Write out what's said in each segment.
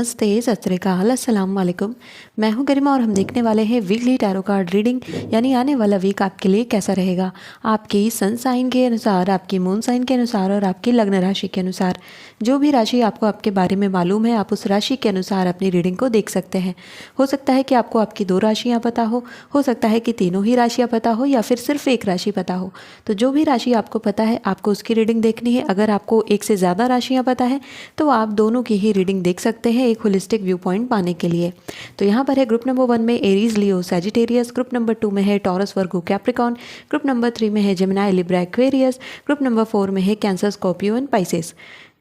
नमस्ते, सत श्री अकाल, अस्सलाम वालेकुम। मैं हूं गरिमा और हम देखने वाले हैं वीकली टैरो कार्ड रीडिंग, यानी आने वाला वीक आपके लिए कैसा रहेगा आपकी सन साइन के अनुसार, आपकी मून साइन के अनुसार और आपकी लग्न राशि के अनुसार। जो भी राशि आपको आपके बारे में मालूम है, आप उस राशि के अनुसार अपनी रीडिंग को देख सकते हैं। हो सकता है कि आपको आपकी 2 राशियाँ पता हो सकता है कि तीनों ही राशियाँ पता हो या फिर सिर्फ एक राशि पता हो। तो जो भी राशि आपको पता है आपको उसकी रीडिंग देखनी है। अगर आपको एक से ज़्यादा राशियाँ पता है तो आप दोनों की ही रीडिंग देख सकते हैं एक होलिस्टिक व्यू पॉइंट पाने के लिए। तो यहाँ पर है ग्रुप नंबर 1 में एरीज, लियो, सैजिटेरियस। ग्रुप नंबर 2 में है टॉरस, वर्गो, कैप्रिकॉन। ग्रुप नंबर 3 में है Gemini, Libra, Aquarius. Group number 4 में है cancer, Scorpio and Pisces.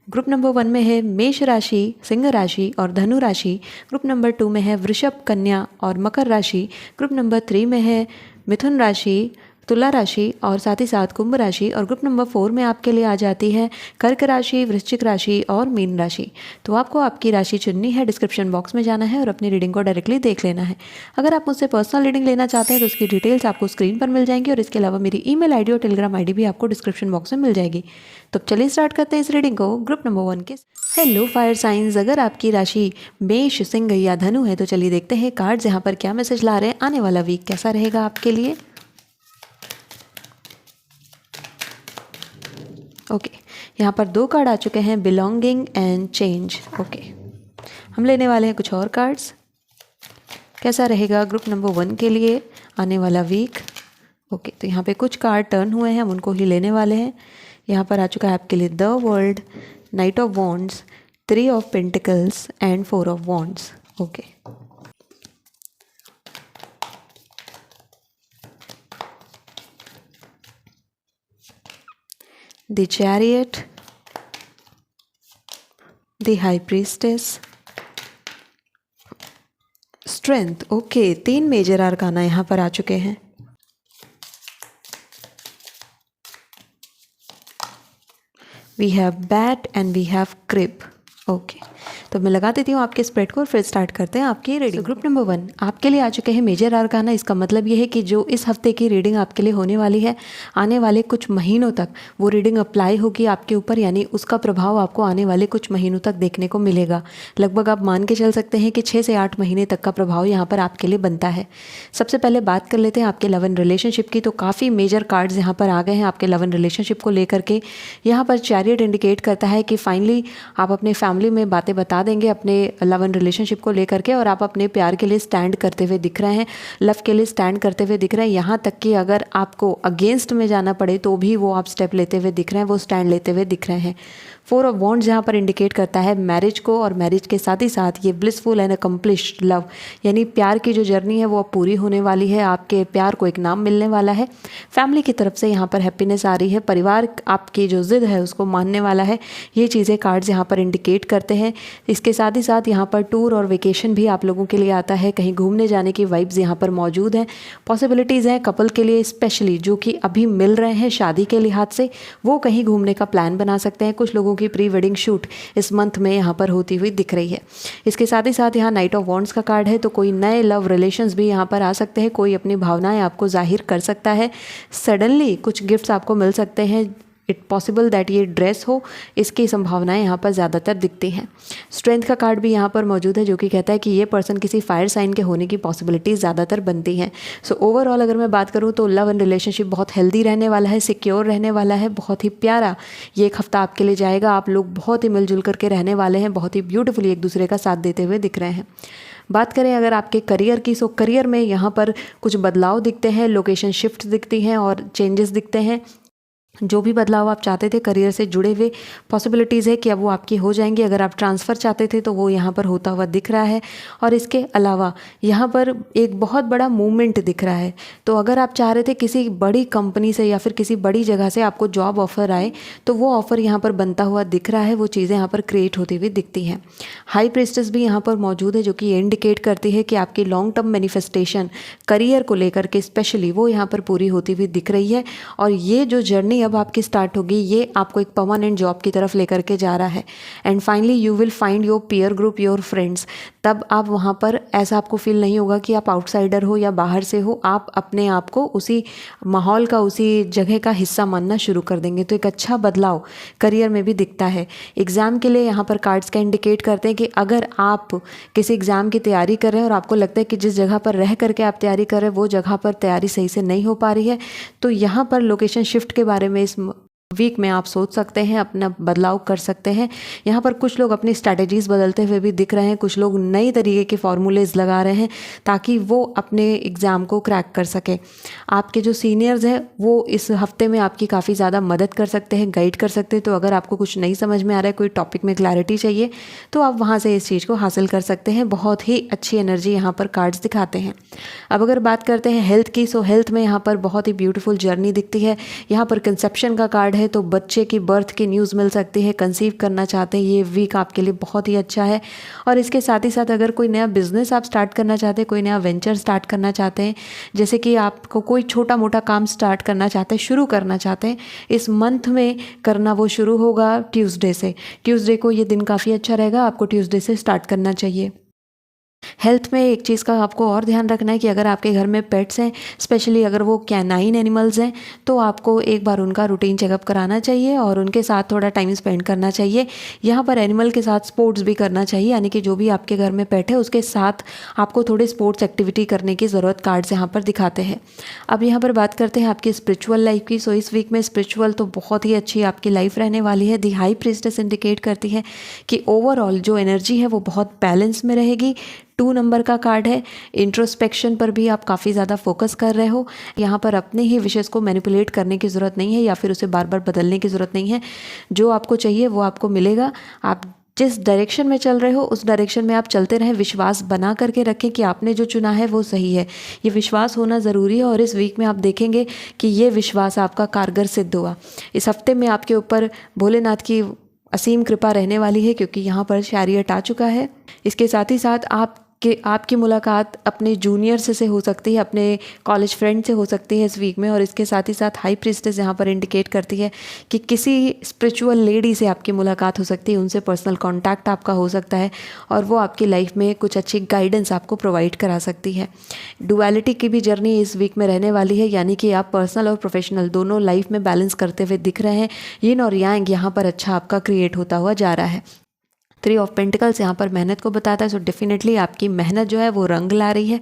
Group number 1 में है मेष राशि, सिंह राशि और धनु राशि। ग्रुप नंबर 2 में है वृषभ, कन्या और मकर राशि। ग्रुप नंबर 3 में है मिथुन राशि, तुला राशि और साथ ही साथ कुंभ राशि। और ग्रुप नंबर 4 में आपके लिए आ जाती है कर्क राशि, वृश्चिक राशि और मीन राशि। तो आपको आपकी राशि चुननी है, डिस्क्रिप्शन बॉक्स में जाना है और अपनी रीडिंग को डायरेक्टली देख लेना है। अगर आप मुझसे पर्सनल रीडिंग लेना चाहते हैं तो उसकी डिटेल्स आपको स्क्रीन पर मिल जाएंगी और इसके अलावा मेरी ईमेल आईडी और टेलीग्राम आईडी भी आपको डिस्क्रिप्शन बॉक्स में मिल जाएगी। तो चलिए स्टार्ट करते हैं इस रीडिंग को ग्रुप नंबर 1 के। हेलो फायर साइंस, अगर आपकी राशि मेष, सिंह या धनु है तो चलिए देखते हैं कार्ड्स यहाँ पर क्या मैसेज ला रहे हैं, आने वाला वीक कैसा रहेगा आपके लिए। ओके, यहाँ पर 2 कार्ड आ चुके हैं, बिलोंगिंग एंड चेंज। ओके, हम लेने वाले हैं कुछ और कार्ड्स। कैसा रहेगा ग्रुप नंबर 1 के लिए आने वाला वीक। ओके, तो यहाँ पे कुछ कार्ड टर्न हुए हैं, हम उनको ही लेने वाले हैं। यहाँ पर आ चुका है आपके लिए the world, knight of wands, 3 of pentacles and 4 of wands. Okay, The Chariot, The High Priestess, Strength। Okay, 3 major arcana यहाँ पर आ चुके हैं। We have Bat and we have Crib। Okay, तो मैं लगा देती हूँ आपके स्प्रेड को और फिर स्टार्ट करते हैं आपकी रीडिंग। ग्रुप नंबर 1 आपके लिए आ चुके हैं मेजर आर्काना। इसका मतलब ये है कि जो इस हफ्ते की रीडिंग आपके लिए होने वाली है, आने वाले कुछ महीनों तक वो रीडिंग अप्लाई होगी आपके ऊपर, यानी उसका प्रभाव आपको आने वाले कुछ महीनों तक देखने को मिलेगा। लगभग आप मान के चल सकते हैं कि 6 से 8 महीने तक का प्रभाव यहाँ पर आपके लिए बनता है। सबसे पहले बात कर लेते हैं आपके लव एंड रिलेशनशिप की। तो काफ़ी मेजर कार्ड्स यहाँ पर आ गए हैं आपके लव एंड रिलेशनशिप को लेकर के। यहाँ पर चैरियट इंडिकेट करता है कि फाइनली आप अपने फैमिली में बातें बता देंगे अपने लव एंड रिलेशनशिप को लेकर के, और आप अपने प्यार के लिए स्टैंड करते हुए दिख रहे हैं, लव के लिए स्टैंड करते हुए दिख रहे हैं। यहाँ तक कि अगर आपको अगेंस्ट में जाना पड़े तो भी वो आप स्टेप लेते हुए दिख रहे हैं, वो स्टैंड लेते हुए दिख रहे हैं। 4 ऑफ वॉन्ड्स यहाँ पर इंडिकेट करता है मैरिज को, और मैरिज के साथ ही साथ ये ब्लिसफुल एंड अकम्प्लिश्ड लव, यानी प्यार की जो जर्नी है वो अब पूरी होने वाली है। आपके प्यार को एक नाम मिलने वाला है। फैमिली की तरफ से यहाँ पर हैप्पीनेस आ रही है। परिवार आपकी जो जिद है उसको मानने वाला है। ये चीज़ें कार्ड्स यहाँ पर इंडिकेट करते हैं। इसके साथ ही साथ यहाँ पर टूर और वेकेशन भी आप लोगों के लिए आता है। कहीं घूमने जाने की वाइब्स यहाँ पर मौजूद हैं। पॉसिबिलिटीज़ हैं कपल के लिए, स्पेशली जो कि अभी मिल रहे हैं शादी के लिहाज से, वो कहीं घूमने का प्लान बना सकते हैं। कुछ लोगों की प्री वेडिंग शूट इस मंथ में यहाँ पर होती हुई दिख रही है। इसके साथ ही साथ यहाँ नाइट ऑफ वॉन्ड्स का कार्ड है, तो कोई नए लव रिलेशंस भी यहाँ पर आ सकते हैं। कोई अपनी भावनाएं आपको जाहिर कर सकता है। सडनली कुछ गिफ्ट्स आपको मिल सकते हैं। इट पॉसिबल दैट ये ड्रेस हो, इसकी संभावनाएं यहाँ पर ज़्यादातर दिखती हैं। स्ट्रेंथ का कार्ड भी यहाँ पर मौजूद है, जो कि कहता है कि ये पर्सन किसी फायर साइन के होने की पॉसिबिलिटीज़ ज़्यादातर बनती हैं। सो ओवरऑल अगर मैं बात करूँ तो लव एंड रिलेशनशिप बहुत हेल्दी रहने वाला है, सिक्योर रहने वाला है, बहुत ही प्यारा ये एक हफ्ता आपके लिए जाएगा। आप लोग बहुत ही मिलजुल करके रहने वाले हैं, बहुत ही ब्यूटीफुली एक दूसरे का साथ देते हुए दिख रहे हैं। बात करें अगर आपके करियर की, सो करियर में यहाँ पर कुछ बदलाव दिखते हैं, लोकेशन शिफ्ट दिखती हैं और चेंजेस दिखते हैं। जो भी बदलाव आप चाहते थे करियर से जुड़े हुए, पॉसिबिलिटीज़ है कि अब वो आपकी हो जाएंगी। अगर आप ट्रांसफ़र चाहते थे तो वो यहाँ पर होता हुआ दिख रहा है। और इसके अलावा यहाँ पर एक बहुत बड़ा मूवमेंट दिख रहा है। तो अगर आप चाह रहे थे किसी बड़ी कंपनी से या फिर किसी बड़ी जगह से आपको जॉब ऑफ़र आए, तो वो ऑफ़र यहाँ पर बनता हुआ दिख रहा है। वो चीज़ें यहाँ पर क्रिएट होती हुई दिखती हैं। हाई प्रीस्टेस भी यहाँ पर मौजूद है, जो कि इंडिकेट करती है कि आपकी लॉन्ग टर्म मैनिफेस्टेशन करियर को लेकर के स्पेशली वो यहाँ पर पूरी होती हुई दिख रही है। और ये जो जर्नी जर्नी अब आपकी स्टार्ट होगी, ये आपको एक परमानेंट जॉब की तरफ लेकर के जा रहा है। And finally you will find your peer group, your friends. तब आप वहाँ पर ऐसा आपको फील नहीं होगा कि आप आउटसाइडर हो या बाहर से हो, आप अपने आप को उसी माहौल का, उसी जगह का हिस्सा मानना शुरू कर देंगे। तो एक अच्छा बदलाव करियर में भी दिखता है। एग्ज़ाम के लिए यहाँ पर कार्ड्स का इंडिकेट करते हैं कि अगर आप किसी एग्ज़ाम की तैयारी कर रहे हैं और आपको लगता है कि जिस जगह पर रह करके आप तैयारी कर रहे हैं वो जगह पर तैयारी सही से नहीं हो पा रही है, तो यहाँ पर लोकेशन शिफ्ट के बारे में इस वीक में आप सोच सकते हैं, अपना बदलाव कर सकते हैं। यहाँ पर कुछ लोग अपनी स्ट्रैटेजीज़ बदलते हुए भी दिख रहे हैं, कुछ लोग नई तरीके के फॉर्मूलेज लगा रहे हैं ताकि वो अपने एग्ज़ाम को क्रैक कर सके। आपके जो सीनियर्स हैं वो इस हफ्ते में आपकी काफ़ी ज़्यादा मदद कर सकते हैं, गाइड कर सकते हैं। तो अगर आपको कुछ नहीं समझ में आ रहा है, कोई टॉपिक में क्लैरिटी चाहिए, तो आप वहाँ से इस चीज़ को हासिल कर सकते हैं। बहुत ही अच्छी एनर्जी यहाँ पर कार्ड्स दिखाते हैं। अब अगर बात करते हैं हेल्थ की, सो हेल्थ में यहाँ पर बहुत ही ब्यूटीफुल जर्नी दिखती है। यहाँ पर कंसेप्शन का कार्ड है, तो बच्चे की बर्थ की न्यूज़ मिल सकती है। कंसीव करना चाहते हैं, ये वीक आपके लिए बहुत ही अच्छा है। और इसके साथ ही साथ अगर कोई नया बिजनेस आप स्टार्ट करना चाहते हैं, कोई नया वेंचर स्टार्ट करना चाहते हैं, जैसे कि आपको कोई छोटा मोटा काम स्टार्ट करना चाहते हैं, शुरू करना चाहते हैं, इस मंथ में करना वो शुरू होगा ट्यूसडे से। ट्यूसडे को ये दिन काफ़ी अच्छा रहेगा, आपको ट्यूसडे से स्टार्ट करना चाहिए। हेल्थ में एक चीज़ का आपको और ध्यान रखना है कि अगर आपके घर में पेट्स हैं, स्पेशली अगर वो कैनाइन एनिमल्स हैं, तो आपको एक बार उनका रूटीन चेकअप कराना चाहिए और उनके साथ थोड़ा टाइम स्पेंड करना चाहिए। यहाँ पर एनिमल के साथ स्पोर्ट्स भी करना चाहिए, यानी कि जो भी आपके घर में पेट है उसके साथ आपको थोड़ी स्पोर्ट्स एक्टिविटी करने की ज़रूरत कार्ड्स यहाँ पर दिखाते हैं। अब यहाँ पर बात करते हैं आपकी स्पिरिचुअल लाइफ की। सो इस वीक में स्पिरिचुअल तो बहुत ही अच्छी आपकी लाइफ रहने वाली है। दी हाई प्रीस्टेस इंडिकेट करती है कि ओवरऑल जो एनर्जी है वो बहुत बैलेंस में रहेगी। 2 नंबर का कार्ड है। इंट्रोस्पेक्शन पर भी आप काफ़ी ज़्यादा फोकस कर रहे हो। यहाँ पर अपने ही विशेष को मैनिपुलेट करने की ज़रूरत नहीं है या फिर उसे बार बार बदलने की ज़रूरत नहीं है। जो आपको चाहिए वो आपको मिलेगा। आप जिस डायरेक्शन में चल रहे हो उस डायरेक्शन में आप चलते रहें। विश्वास बना करके रखें कि आपने जो चुना है वो सही है। ये विश्वास होना ज़रूरी है और इस वीक में आप देखेंगे कि ये विश्वास आपका कारगर सिद्ध हुआ। इस हफ्ते में आपके ऊपर भोलेनाथ की असीम कृपा रहने वाली है, क्योंकि यहाँ पर चैरियट आ चुका है। इसके साथ ही साथ आपकी मुलाकात अपने जूनियर से हो सकती है, अपने कॉलेज फ्रेंड से हो सकती है इस वीक में। और इसके साथ ही साथ हाई प्रीस्टेस यहाँ पर इंडिकेट करती है कि किसी स्पिरिचुअल लेडी से आपकी मुलाकात हो सकती है, उनसे पर्सनल कांटेक्ट आपका हो सकता है और वो आपकी लाइफ में कुछ अच्छी गाइडेंस आपको प्रोवाइड करा सकती है। डुअलिटी की भी जर्नी इस वीक में रहने वाली है, यानी कि आप पर्सनल और प्रोफेशनल दोनों लाइफ में बैलेंस करते हुए दिख रहे हैं। यिन और यांग यहाँ पर अच्छा आपका क्रिएट होता हुआ जा रहा है। 3 ऑफ पेंटिकल्स यहाँ पर मेहनत को बताता है। सो डेफिनेटली आपकी मेहनत जो है वो रंग ला रही है।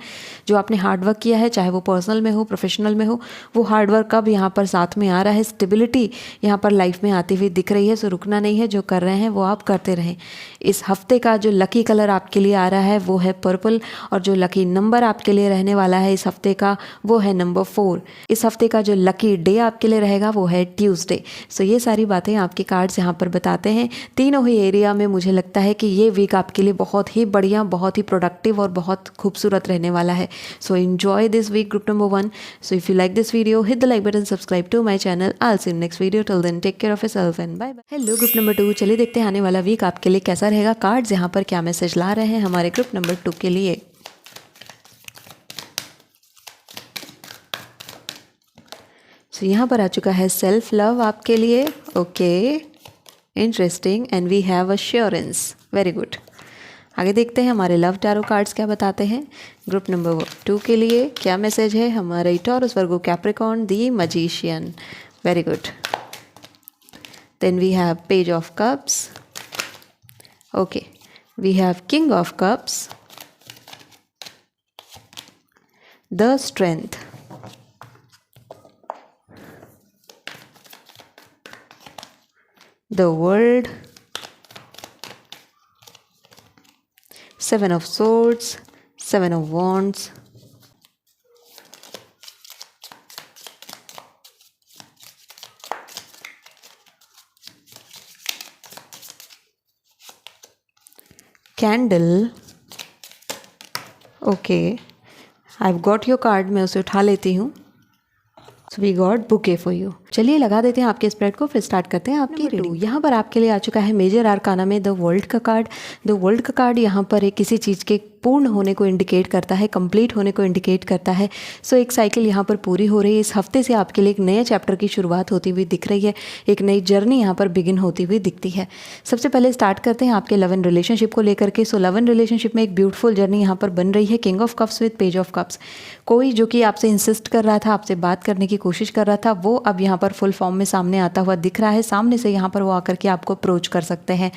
जो आपने हार्डवर्क किया है, चाहे वो पर्सनल में हो प्रोफेशनल में हो, वो हार्डवर्क अब यहाँ पर साथ में आ रहा है। स्टेबिलिटी यहाँ पर लाइफ में आती हुई दिख रही है। सो रुकना नहीं है, जो कर रहे हैं वो आप करते रहें। इस हफ्ते का जो लकी कलर आपके लिए आ रहा है वो है पर्पल और जो लकी नंबर आपके लिए रहने वाला है इस हफ्ते का वो है नंबर 4। इस हफ्ते का जो लकी डे आपके लिए रहेगा वो है ट्यूसडे। सो ये सारी बातें आपके कार्ड्स यहाँ पर बताते हैं। तीनों ही एरिया में मुझे लगता है कि ये वीक आपके लिए बहुत ही बढ़िया, बहुत ही प्रोडक्टिव और बहुत खूबसूरत रहने वाला है। So enjoy this week group number 1। So if you like this video, hit the like button, subscribe to my channel. I will see you next video. Till then take care of yourself and bye bye. Hello group number 2, चलिए देखते हैं आने वाला week आपके लिए कैसा रहेगा। Cards यहाँ पर क्या मैसेज ला रहे हैं हमारे ग्रुप नंबर 2 के लिए। सो यहाँ पर आ चुका है सेल्फ लव आपके लिए। Okay, interesting. And we have assurance. Very good. आगे देखते हैं हमारे लव टैरो कार्ड्स क्या बताते हैं। ग्रुप नंबर 2 के लिए क्या मैसेज है हमारे Taurus, Virgo, Capricorn, the magician. Very good. Then we have page of cups. Okay, we have king of cups, the strength, the world, 7 of swords, 7 of wands, candle. Okay, I've got your card, मैं उसे उठा लेती हूँ। So we got bouquet for you. चलिए लगा देते हैं आपके स्प्रेड को, फिर स्टार्ट करते हैं आपकी रीडिंग। यहाँ पर आपके लिए आ चुका है मेजर आर्काना में द वर्ल्ड का कार्ड। द वर्ल्ड का कार्ड यहाँ पर एक किसी चीज़ के पूर्ण होने को इंडिकेट करता है, कंप्लीट होने को इंडिकेट करता है। सो एक साइकिल यहाँ पर पूरी हो रही है। इस हफ्ते से आपके लिए एक नए चैप्टर की शुरुआत होती हुई दिख रही है, एक नई जर्नी यहाँ पर बिगिन होती हुई दिखती है। सबसे पहले स्टार्ट करते हैं आपके लव एंड रिलेशनशिप को लेकर के। सो लव एंड रिलेशनशिप में एक ब्यूटीफुल जर्नी यहाँ पर बन रही है, king of cups with page of cups. कोई जो कि आपसे इंसिस्ट कर रहा था, आपसे बात करने की कोशिश कर रहा था, वो अब यहाँ पर फुल फॉर्म में सामने आता हुआ दिख रहा है। सामने से यहाँ पर वो आकर के आपको अप्रोच कर सकते हैं।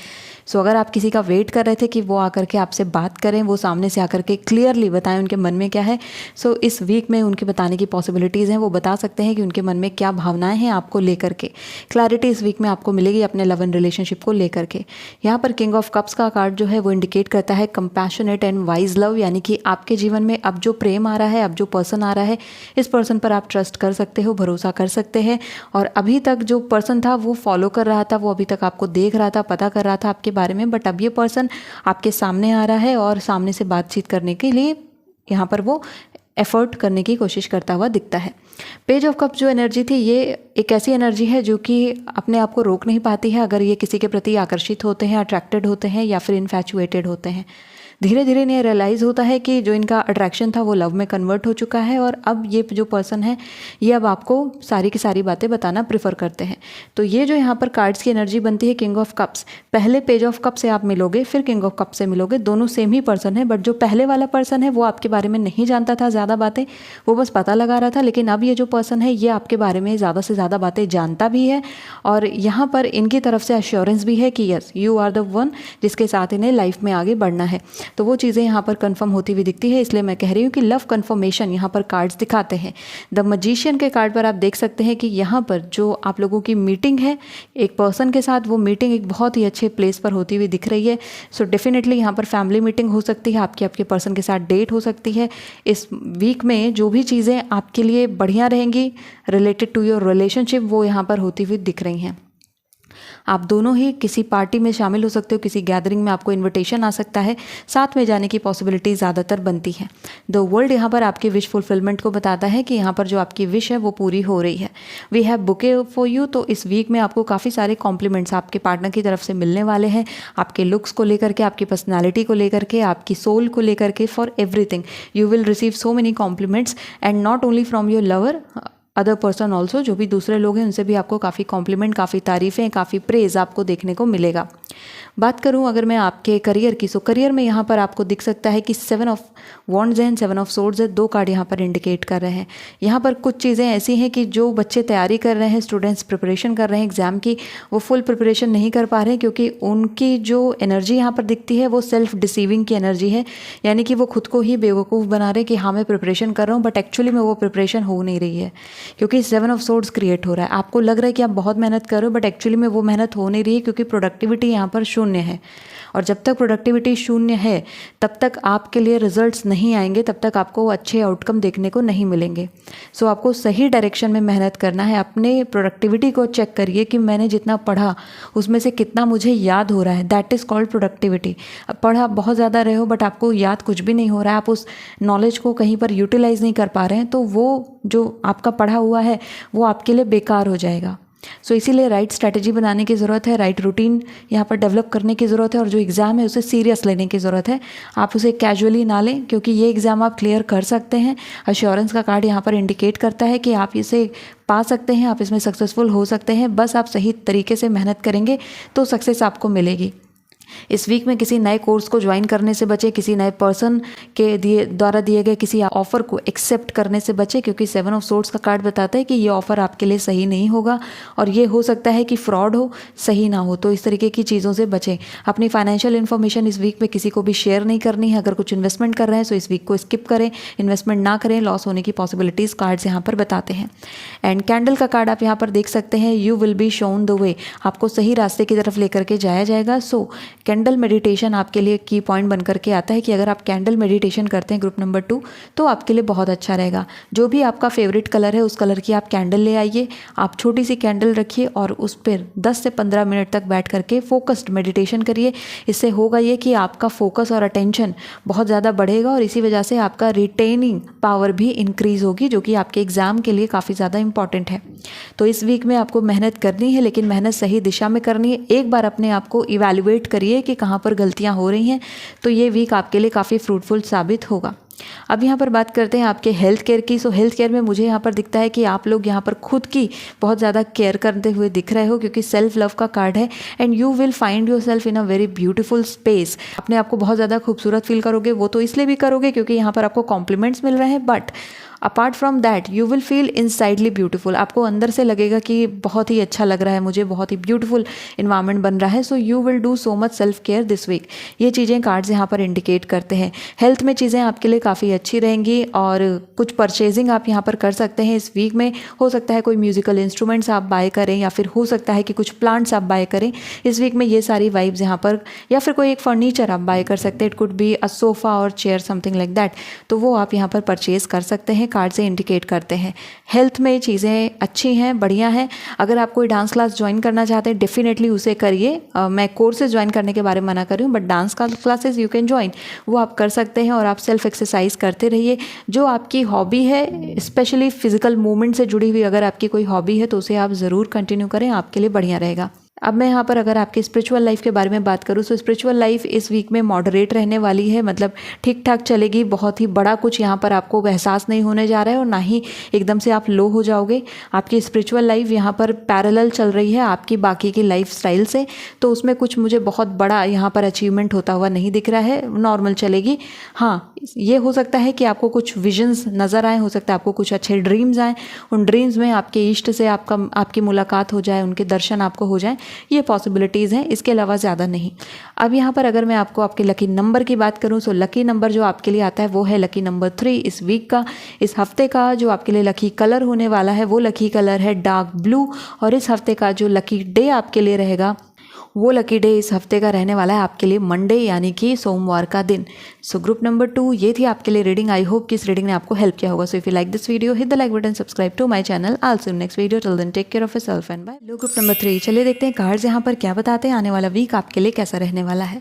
सो अगर आप किसी का वेट कर रहे थे कि वो आकर के आपसे बात करें, वो सामने से आकर के क्लियरली बताएं उनके मन में क्या है, सो इस वीक में उनके बताने की पॉसिबिलिटीज़ हैं। वो बता सकते हैं कि उनके मन में क्या भावनाएं हैं आपको लेकर के। क्लैरिटी इस वीक में आपको मिलेगी अपने लव एंड रिलेशनशिप को लेकर के। यहाँ पर किंग ऑफ कप्स का कार्ड जो है वो इंडिकेट करता है कंपैशनेट एंड वाइज लव, यानी कि आपके जीवन में अब जो प्रेम आ रहा है, अब जो पर्सन आ रहा है, इस पर्सन पर आप ट्रस्ट कर सकते हो, भरोसा कर सकते हैं। और अभी तक जो पर्सन था वो फॉलो कर रहा था, वो अभी तक आपको देख रहा था, पता कर रहा था आपके बारे में, बट अब ये पर्सन आपके सामने आ रहा है और सामने से बातचीत करने के लिए यहाँ पर वो एफर्ट करने की कोशिश करता हुआ दिखता है। पेज ऑफ कप्स जो एनर्जी थी, ये एक ऐसी एनर्जी है जो कि अपने आप को रोक नहीं पाती है। अगर ये किसी के प्रति आकर्षित होते हैं, अट्रैक्टेड होते हैं या फिर इन्फैचुएटेड होते हैं, धीरे धीरे इन्हें रियलाइज़ होता है कि जो इनका अट्रैक्शन था वो लव में कन्वर्ट हो चुका है और अब ये जो पर्सन है ये अब आपको सारी की सारी बातें बताना प्रेफर करते हैं। तो ये जो यहाँ पर कार्ड्स की एनर्जी बनती है किंग ऑफ कप्स, पहले पेज ऑफ कप से आप मिलोगे, फिर किंग ऑफ कप से मिलोगे, दोनों सेम ही पर्सन है, बट जो पहले वाला पर्सन है वो आपके बारे में नहीं जानता था ज़्यादा बातें, वो बस पता लगा रहा था। लेकिन अब ये जो पर्सन है ये आपके बारे में ज़्यादा से ज़्यादा बातें जानता भी है और यहाँ पर इनकी तरफ से अश्योरेंस भी है कि yes you are the one जिसके साथ इन्हें लाइफ में आगे बढ़ना है। तो वो चीज़ें यहाँ पर कंफर्म होती हुई दिखती है, इसलिए मैं कह रही हूँ कि लव कंफर्मेशन यहाँ पर कार्ड्स दिखाते हैं। द मैजिशियन के कार्ड पर आप देख सकते हैं कि यहाँ पर जो आप लोगों की मीटिंग है एक पर्सन के साथ, वो मीटिंग एक बहुत ही अच्छे प्लेस पर होती हुई दिख रही है। सो डेफिनेटली यहाँ पर फैमिली मीटिंग हो सकती है, आपके पर्सन के साथ डेट हो सकती है। इस वीक में जो भी चीज़ें आपके लिए बढ़िया रहेंगी रिलेटेड टू योर रिलेशनशिप, वो यहाँ पर होती हुई दिख रही हैं। आप दोनों ही किसी पार्टी में शामिल हो सकते हो, किसी गैदरिंग में आपको इनविटेशन आ सकता है, साथ में जाने की पॉसिबिलिटी ज़्यादातर बनती है। द वर्ल्ड यहाँ पर आपकी विश फुलफिलमेंट को बताता है कि यहाँ पर जो आपकी विश है वो पूरी हो रही है। We have bouquet for you, तो इस वीक में आपको काफ़ी सारे कॉम्प्लीमेंट्स आपके पार्टनर की तरफ से मिलने वाले हैं, आपके लुक्स को लेकर के, आपकी पर्सनैलिटी को लेकर के, आपकी सोल को लेकर के, for everything you will receive so many compliments and not only from your lover, other person also, जो भी दूसरे लोग हैं उनसे भी आपको काफ़ी कॉम्प्लीमेंट, काफ़ी तारीफ़ें, काफ़ी प्रेज़ आपको देखने को मिलेगा। बात करूं अगर मैं आपके करियर की, सो करियर में यहाँ पर आपको दिख सकता है कि 7 of wands and 7 of swords है, 2 कार्ड यहाँ पर इंडिकेट कर रहे हैं। यहाँ पर कुछ चीज़ें ऐसी हैं कि जो बच्चे तैयारी कर रहे हैं, स्टूडेंट्स प्रिपरेशन कर रहे हैं एग्ज़ाम की, वो फुल प्रिपरेशन नहीं कर पा रहे हैं क्योंकि उनकी जो एनर्जी यहाँ पर दिखती है वो सेल्फ डिसीविंग की एनर्जी है, यानी कि वो खुद को ही बेवकूफ़ बना रहे हैं कि हाँ मैं प्रिपरेशन कर रहा हूँ, बट एक्चुअली में वो प्रिपरेशन हो नहीं रही है क्योंकि 7 ऑफ सोर्ड्स क्रिएट हो रहा है। आपको लग रहा है कि आप बहुत मेहनत कर रहे हो, बट एक्चुअली में वो मेहनत हो नहीं रही है क्योंकि प्रोडक्टिविटी यहाँ पर शून्य है। और जब तक प्रोडक्टिविटी शून्य है तब तक आपके लिए रिजल्ट्स नहीं आएंगे, तब तक आपको अच्छे आउटकम देखने को नहीं मिलेंगे। सो आपको सही डायरेक्शन में मेहनत करना है। अपने प्रोडक्टिविटी को चेक करिए कि मैंने जितना पढ़ा उसमें से कितना मुझे याद हो रहा है, दैट इज़ कॉल्ड प्रोडक्टिविटी। अब पढ़ा बहुत ज़्यादा रहे हो बट आपको याद कुछ भी नहीं हो रहा है, आप उस नॉलेज को कहीं पर यूटिलाइज़ नहीं कर पा रहे हैं, तो वो जो आपका पढ़ा हुआ है वो आपके लिए बेकार हो जाएगा। सो इसीलिए राइट स्ट्रैटेजी बनाने की ज़रूरत है, राइट रूटीन यहाँ पर डेवलप करने की ज़रूरत है और जो एग्ज़ाम है उसे सीरियस लेने की ज़रूरत है। आप उसे कैजुअली ना लें क्योंकि ये एग्ज़ाम आप क्लियर कर सकते हैं। अश्योरेंस का कार्ड यहाँ पर इंडिकेट करता है कि आप इसे पा सकते हैं, आप इसमें सक्सेसफुल हो सकते हैं, बस आप सही तरीके से मेहनत करेंगे तो सक्सेस आपको मिलेगी। इस वीक में किसी नए कोर्स को ज्वाइन करने से बचे, किसी नए पर्सन के द्वारा दिए गए किसी ऑफ़र को एक्सेप्ट करने से बचे क्योंकि 7 ऑफ सोर्ड्स का कार्ड बताता है कि ये ऑफ़र आपके लिए सही नहीं होगा और ये हो सकता है कि फ्रॉड हो, सही ना हो, तो इस तरीके की चीज़ों से बचें। अपनी फाइनेंशियल इन्फॉर्मेशन इस वीक में किसी को भी शेयर नहीं करनी है। अगर कुछ इन्वेस्टमेंट कर रहे हैं तो इस वीक को स्किप करें, इन्वेस्टमेंट ना करें, लॉस होने की पॉसिबिलिटीज़ कार्ड्स यहाँ पर बताते हैं। एंड कैंडल का कार्ड आप यहाँ पर देख सकते हैं, you will be shown the way, आपको सही रास्ते की तरफ लेकर के जाया जाएगा। सो कैंडल मेडिटेशन आपके लिए की पॉइंट बन करके आता है कि अगर आप कैंडल मेडिटेशन करते हैं ग्रुप नंबर 2 तो आपके लिए बहुत अच्छा रहेगा। जो भी आपका फेवरेट कलर है उस कलर की आप कैंडल ले आइए, आप छोटी सी कैंडल रखिए और उस पर 10 से 15 मिनट तक बैठ करके फोकस्ड मेडिटेशन करिए। इससे होगा ये कि आपका फोकस और अटेंशन बहुत ज़्यादा बढ़ेगा और इसी वजह से आपका रिटेनिंग पावर भी इंक्रीज़ होगी, जो कि आपके एग्ज़ाम के लिए काफ़ी ज़्यादा इंपॉर्टेंट है। तो इस वीक में आपको मेहनत करनी है, लेकिन मेहनत सही दिशा में करनी है। एक बार अपने आप को इवैल्यूएट करिए कि कहाँ पर गलतियाँ हो रही हैं, तो ये वीक आपके लिए काफ़ी फ्रूटफुल साबित होगा। अब यहाँ पर बात करते हैं आपके हेल्थ केयर की। सो हेल्थ केयर में मुझे यहाँ पर दिखता है कि आप लोग यहाँ पर खुद की बहुत ज़्यादा केयर करते हुए दिख रहे हो, क्योंकि सेल्फ लव का कार्ड है and you will find your self in a very beautiful space. अपने आप को बहुत ज़्यादा खूबसूरत फील करोगे, वो तो इसलिए भी करोगे क्योंकि यहाँ पर आपको कॉम्प्लीमेंट्स मिल रहे हैं, but apart from that you will feel insidely beautiful. आपको अंदर से लगेगा कि बहुत ही अच्छा लग रहा है मुझे, बहुत ही ब्यूटीफुल इन्वायरमेंट बन रहा है। So you will do so much self care this week. ये चीज़ें कार्ड्स यहाँ पर इंडिकेट करते हैं। हेल्थ में चीज़ें आपके लिए काफ़ी अच्छी रहेंगी और कुछ परचेजिंग आप यहाँ पर कर सकते हैं इस वीक में। हो सकता है कोई म्यूजिकल इंस्ट्रूमेंट्स आप बाय करें या फिर हो सकता है कि कुछ प्लांट्स आप बाय करें इस वीक में। ये सारी वाइब्स यहाँ पर, या फिर कोई एक फर्नीचर आप बाय कर सकते हैं। It could be a sofa और चेयर, समथिंग लाइक दैट। तो वो आप यहाँ पर परचेज कर सकते हैं, कार्ड से इंडिकेट करते हैं। हेल्थ में चीज़ें अच्छी हैं, बढ़िया हैं। अगर आप कोई डांस क्लास ज्वाइन करना चाहते हैं डेफिनेटली उसे करिए। मैं कोर्सेज ज्वाइन करने के बारे में मना कर रही हूँ, but dance classes you can join, वो आप कर सकते हैं। और आप सेल्फ एक्सरसाइज करते रहिए। जो आपकी हॉबी है, स्पेशली फिजिकल मूवमेंट से जुड़ी हुई अगर आपकी कोई हॉबी है तो उसे आप ज़रूर कंटिन्यू करें, आपके लिए बढ़िया रहेगा। अब मैं यहाँ पर अगर आपकी स्पिरिचुअल लाइफ के बारे में बात करूँ तो स्पिरिचुअल लाइफ इस वीक में मॉडरेट रहने वाली है, मतलब ठीक ठाक चलेगी। बहुत ही बड़ा कुछ यहाँ पर आपको एहसास नहीं होने जा रहा है और ना ही एकदम से आप लो हो जाओगे। आपकी स्पिरिचुअल लाइफ यहाँ पर पैरेलल चल रही है आपकी बाकी की लाइफ स्टाइल से, तो उसमें कुछ मुझे बहुत बड़ा यहाँ पर अचीवमेंट होता हुआ नहीं दिख रहा है, नॉर्मल चलेगी। हाँ, ये हो सकता है कि आपको कुछ विजन्स नज़र आए, हो सकता है आपको कुछ अच्छे ड्रीम्स आएँ, उन ड्रीम्स में आपके इष्ट से आपकी मुलाकात हो जाए, उनके दर्शन आपको हो जाए, ये पॉसिबिलिटीज़ हैं, इसके अलावा ज़्यादा नहीं। अब यहाँ पर अगर मैं आपको आपके लकी नंबर की बात करूँ तो लकी नंबर जो आपके लिए आता है वो है लकी नंबर 3 इस वीक का। इस हफ्ते का जो आपके लिए लकी कलर होने वाला है वो लकी कलर है डार्क ब्लू। और इस हफ्ते का जो लकी डे आपके लिए रहेगा वो लकी डे इस हफ्ते का रहने वाला है आपके लिए मंडे, यानी कि सोमवार का दिन। सो ग्रुप नंबर 2 ये थी आपके लिए रीडिंग। आई होप कि इस रीडिंग ने आपको हेल्प किया होगा। So if you like this video hit the like button, subscribe to my channel. I will see you next video. Till then take care of yourself and bye. लो group number 3, चलिए देखते हैं cards यहाँ पर क्या बताते हैं, आने वाला वीक आपके लिए कैसा रहने वाला है।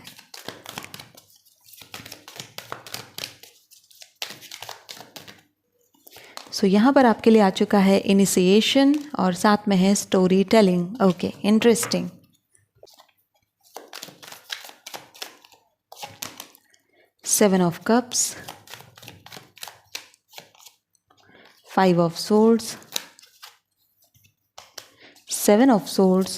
सो यहाँ पर आपके लिए आ चुका है इनिशिएशन और साथ में है story telling. Okay, interesting. Seven of Cups, 5 of Swords, 7 of Swords,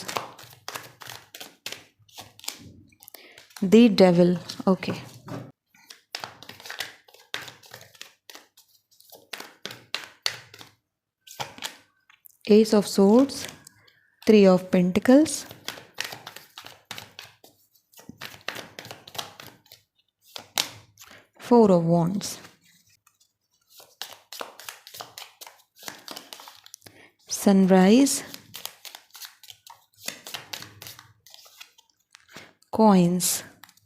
the Devil. Okay. Ace of Swords, 3 of Pentacles, Four of Wands, Sunrise, Coins।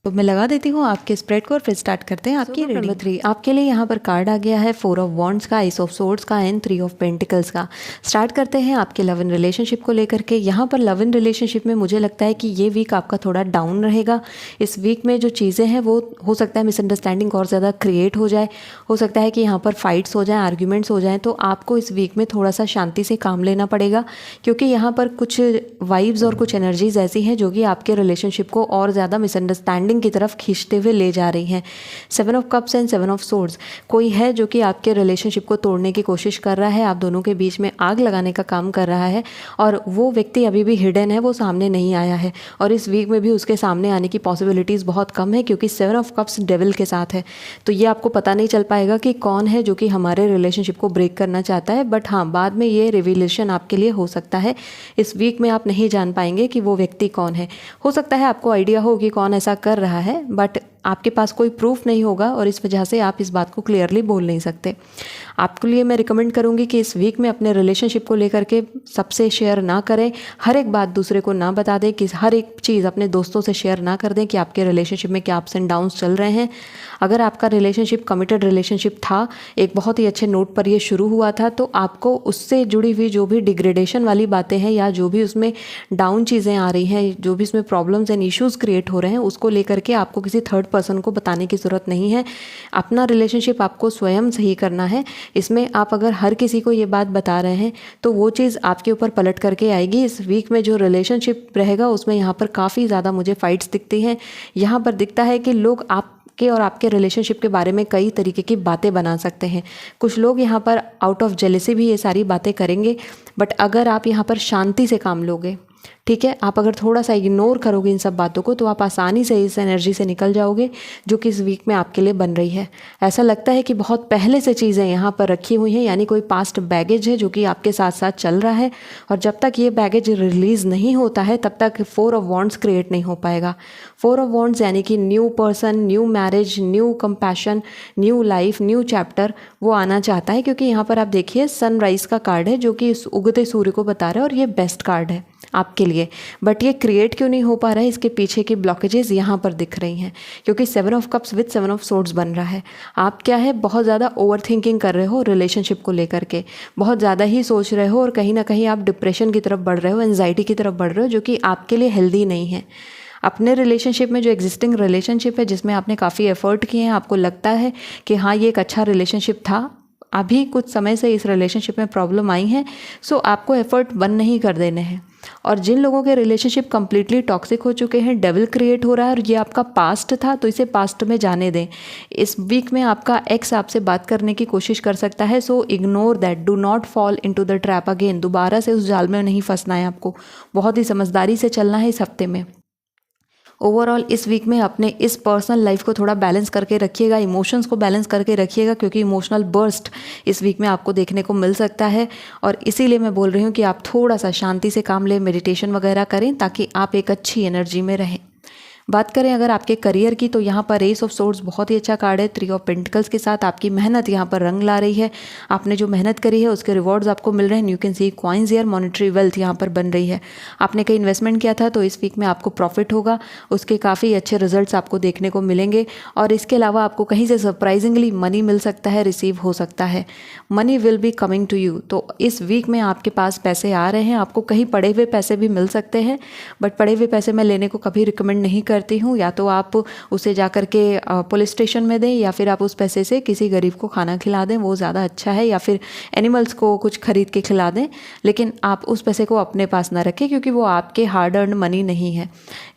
तो मैं लगा देती हूँ आपके स्प्रेड को और फिर स्टार्ट करते हैं आपकी रीडिंग। नंबर 3 आपके लिए यहाँ पर कार्ड आ गया है 4 ऑफ वॉन्ड्स का, एस ऑफ सोर्ड्स का एंड 3 ऑफ पेंटिकल्स का। स्टार्ट करते हैं आपके लव इन रिलेशनशिप को लेकर के। यहाँ पर लव इन रिलेशनशिप में मुझे लगता है कि ये वीक आपका थोड़ा डाउन रहेगा। इस वीक में जो चीज़ें हैं वो हो सकता है मिसअंडरस्टैंडिंग और ज़्यादा क्रिएट हो जाए, हो सकता है कि यहाँ पर फाइट्स हो जाएँ, आर्ग्यूमेंट्स हो जाएँ। तो आपको इस वीक में थोड़ा सा शांति से काम लेना पड़ेगा, क्योंकि यहाँ पर कुछ वाइब्स और कुछ एनर्जीज ऐसी हैं जो कि आपके रिलेशनशिप को और ज़्यादा मिसअंडरस्टैंडिंग की तरफ खींचते हुए ले जा रही हैं। 7 of cups and 7 of swords, कोई है जो कि आपके रिलेशनशिप को तोड़ने की कोशिश कर रहा है, आप दोनों के बीच में आग लगाने का काम कर रहा है, और वो व्यक्ति अभी भी हिडन है, वो सामने नहीं आया है। और इस वीक में भी उसके सामने आने की पॉसिबिलिटीज़ बहुत कम है, क्योंकि 7 ऑफ कप्स डेविल के साथ है। तो ये आपको पता नहीं चल पाएगा कि कौन है जो कि हमारे रिलेशनशिप को ब्रेक करना चाहता है, बट हाँ, बाद में ये रिवीलेशन आपके लिए हो सकता है। इस वीक में आप नहीं जान पाएंगे कि वो व्यक्ति कौन है। हो सकता है आपको आइडिया हो कि कौन ऐसा कर रहा है, बट आपके पास कोई प्रूफ नहीं होगा और इस वजह से आप इस बात को क्लियरली बोल नहीं सकते। आपके लिए मैं रिकमेंड करूँगी कि इस वीक में अपने रिलेशनशिप को लेकर के सबसे शेयर ना करें, हर एक बात दूसरे को ना बता दें, कि हर एक चीज़ अपने दोस्तों से शेयर ना कर दें कि आपके रिलेशनशिप में क्या अप्स एंड डाउन्स चल रहे हैं। अगर आपका रिलेशनशिप कमिटेड रिलेशनशिप था, एक बहुत ही अच्छे नोट पर ये शुरू हुआ था, तो आपको उससे जुड़ी हुई जो भी डिग्रेडेशन वाली बातें हैं या जो भी उसमें डाउन चीज़ें आ रही हैं, जो भी उसमें प्रॉब्लम्स एंड इश्यूज़ क्रिएट हो रहे हैं, उसको लेकर के आपको किसी थर्ड पर्सन को बताने की ज़रूरत नहीं है। अपना रिलेशनशिप आपको स्वयं सही करना है। इसमें आप अगर हर किसी को ये बात बता रहे हैं तो वो चीज़ आपके ऊपर पलट करके आएगी। इस वीक में जो रिलेशनशिप रहेगा उसमें यहाँ पर काफ़ी ज़्यादा मुझे फाइट्स दिखती हैं। यहाँ पर दिखता है कि लोग आपके और आपके रिलेशनशिप के बारे में कई तरीके की बातें बना सकते हैं। कुछ लोग यहाँ पर आउट ऑफ जेलेसी भी ये सारी बातें करेंगे, बट अगर आप यहाँ पर शांति से काम लोगे, ठीक है, आप अगर थोड़ा सा इग्नोर करोगे इन सब बातों को, तो आप आसानी से इस एनर्जी से निकल जाओगे जो कि इस वीक में आपके लिए बन रही है। ऐसा लगता है कि बहुत पहले से चीज़ें यहाँ पर रखी हुई हैं, यानी कोई पास्ट बैगेज है जो कि आपके साथ साथ चल रहा है, और जब तक ये बैगेज रिलीज़ नहीं होता है तब तक 4 ऑफ वॉन्ड्स क्रिएट नहीं हो पाएगा। 4 ऑफ वॉन्ड्स यानी कि new person, new marriage, new compassion, new life, new chapter वो आना चाहता है, क्योंकि यहाँ पर आप देखिए सनराइज का कार्ड है जो कि इस उगते सूर्य को बता रहा है, और ये बेस्ट कार्ड है आपके लिए। बट ये क्रिएट क्यों नहीं हो पा रहा है, इसके पीछे की ब्लॉकेजेस यहाँ पर दिख रही हैं, क्योंकि 7 of cups with 7 of swords बन रहा है। आप क्या है, बहुत ज़्यादा ओवर थिंकिंग कर रहे हो रिलेशनशिप को लेकर के, बहुत ज़्यादा ही सोच रहे हो, और कहीं ना कहीं आप डिप्रेशन की तरफ बढ़ रहे हो, एंजाइटी की तरफ बढ़ रहे हो, जो कि आपके लिए हेल्दी नहीं है। अपने रिलेशनशिप में जो एग्जिस्टिंग रिलेशनशिप है जिसमें आपने काफ़ी एफर्ट किए हैं, आपको लगता है कि हाँ ये एक अच्छा रिलेशनशिप था, अभी कुछ समय से इस रिलेशनशिप में प्रॉब्लम आई है, सो आपको एफर्ट बंद नहीं कर देने हैं। और जिन लोगों के रिलेशनशिप कम्प्लीटली टॉक्सिक हो चुके हैं, डेविल क्रिएट हो रहा है और ये आपका पास्ट था, तो इसे पास्ट में जाने दें। इस वीक में आपका एक्स आपसे बात करने की कोशिश कर सकता है, so ignore that, do not fall into the trap again. दोबारा से उस जाल में नहीं फंसना है आपको, बहुत ही समझदारी से चलना है इस हफ्ते में। ओवरऑल इस वीक में अपने इस पर्सनल लाइफ को थोड़ा बैलेंस करके रखिएगा, इमोशंस को बैलेंस करके रखिएगा, क्योंकि इमोशनल बर्स्ट इस वीक में आपको देखने को मिल सकता है। और इसीलिए मैं बोल रही हूँ कि आप थोड़ा सा शांति से काम लें, मेडिटेशन वगैरह करें, ताकि आप एक अच्छी एनर्जी में रहें। बात करें अगर आपके करियर की, तो यहाँ पर एस ऑफ सोर्ड्स बहुत ही अच्छा कार्ड है। 3 ऑफ पेंटिकल्स के साथ आपकी मेहनत यहाँ पर रंग ला रही है। आपने जो मेहनत करी है उसके रिवॉर्ड्स आपको मिल रहे हैं। You can see coins here, monetary wealth यहाँ पर बन रही है। आपने कहीं इन्वेस्टमेंट किया था तो इस वीक में आपको प्रॉफिट होगा, उसके काफ़ी अच्छे रिजल्ट्स आपको देखने को मिलेंगे। और इसके अलावा आपको कहीं से सरप्राइजिंगली मनी मिल सकता है, रिसीव हो सकता है। Money will be coming to you. तो इस वीक में आपके पास पैसे आ रहे हैं, आपको कहीं पड़े हुए पैसे भी मिल सकते हैं, बट पड़े हुए पैसे मैं लेने को कभी रिकमेंड नहीं करती हूँ। या तो आप उसे जा कर के पुलिस स्टेशन में दें, या फिर आप उस पैसे से किसी गरीब को खाना खिला दें, वो ज़्यादा अच्छा है, या फिर एनिमल्स को कुछ खरीद के खिला दें। लेकिन आप उस पैसे को अपने पास ना रखें, क्योंकि वो आपके हार्ड अर्न मनी नहीं है।